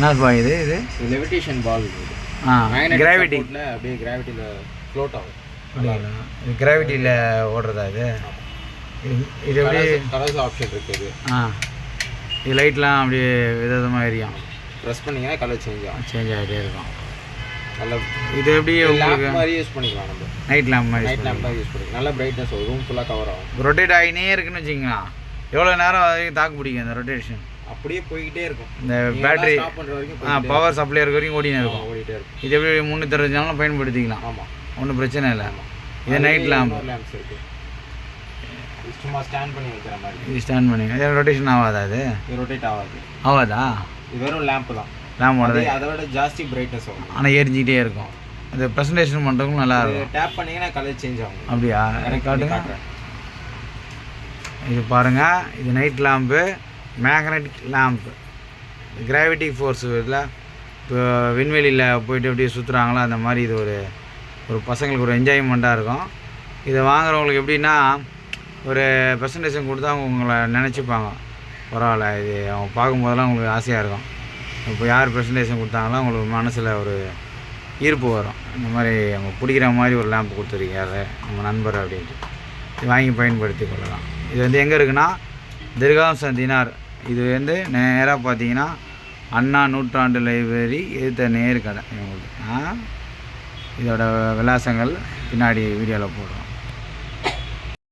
என்னப்பா இது இது லெவிடேஷன் பால் இது. கிராவிட்டி அப்படியே கிராவிட்டியில் ஃப்ளோட் ஆகும். அப்படிங்களா? இது கிராவிட்டியில் ஓடுறதா இது? இது எப்படி கலர்ஸ் ஆப்ஷன் இருக்குது. இது லைட்லாம் அப்படியே விதவிதமாக எரியும். ப்ரெஸ் பண்ணிங்கன்னா கலர் சேஞ்ச் ஆகிட்டே இருக்கும். நல்ல இது எப்படி உங்களுக்கு மாதிரி யூஸ் பண்ணிக்கலாம். நம்ம நைட் லேம்ப் மாதிரி யூஸ் பண்ணிக்கலாம். நல்ல பிரைட்னஸ் வரும். ரூம் ஃபுல்லாக கவர் ஆகும். ரொட்டேட் ஆகினே இருக்குன்னு வச்சிங்களா? எவ்வளோ நேரம் வரைக்கும் தாக்கு பிடிக்கும் இந்த ரொட்டேஷன்? அப்படியே போய்கிட்டே இருக்கும். இந்த பேட்டரி பண்ணுற வரைக்கும் பவர் சப்ளை இருக்க வரைக்கும் ஓடினே இருக்கும். இது எப்படி 360 நாளும் பயன்படுத்திக்கலாம். ஆமாம், ஒன்றும் பிரச்சனை இல்லை. இது நைட் லேம்ப்ஸ் இருக்குது. சும்மா ஸ்டாண்ட் பண்ணி வைக்கிற மாதிரி. இது ஸ்டாண்ட் பண்ணி இது ரொட்டேஷன் ஆகாதா? அது ரொட்டேட் ஆகாதா? இது வெறும் லேம்ப் தான். லேம்போட அதை விட ஜாஸ்தி பிரைட்னஸ் ஆகும். ஆனால் எரிஞ்சிக்கிட்டே இருக்கும். அது ப்ரெசன்டேஷன் பண்ணுறதுக்கும் நல்லா இருக்கும். டேப் பண்ணிங்கன்னா கலர் சேஞ்ச் ஆகும். அப்படியா? காட்டுங்க. இது பாருங்கள், இது night lamp, magnetic lamp. Gravity force இதில் இப்போ விண்வெளியில் போயிட்டு அப்படியே சுற்றுறாங்களோ அந்த மாதிரி இது ஒரு பசங்களுக்கு ஒரு என்ஜாய்மெண்ட்டாக இருக்கும். இதை வாங்குறவங்களுக்கு எப்படின்னா ஒரு ப்ரெசன்டேஷன் கொடுத்தா அவங்க உங்களை நினச்சிப்பாங்க. பரவாயில்ல, இது அவங்க பார்க்கும்போதெல்லாம் உங்களுக்கு ஆசையாக இருக்கும். இப்போ யார் ப்ரெசன்டேஷன் கொடுத்தாங்களோ அவங்களுக்கு மனசில் ஒரு ஈர்ப்பு வரும். இந்த மாதிரி அவங்க பிடிக்கிற மாதிரி ஒரு லேம்ப் கொடுத்துருக்காரு நம்ம நண்பர் அப்படின்ட்டு. இது வாங்கி பயன்படுத்தி கொள்ளலாம். இது வந்து எங்கே இருக்குன்னா திர்காம் சந்தினார். இது வந்து நேராக பார்த்தீங்கன்னா அண்ணா நூற்றாண்டு லைப்ரரி எதிர்த்த நேர் கடை. இவங்களுக்கு இதோட விலாசங்கள் பின்னாடி வீடியோவில் போடுறோம்.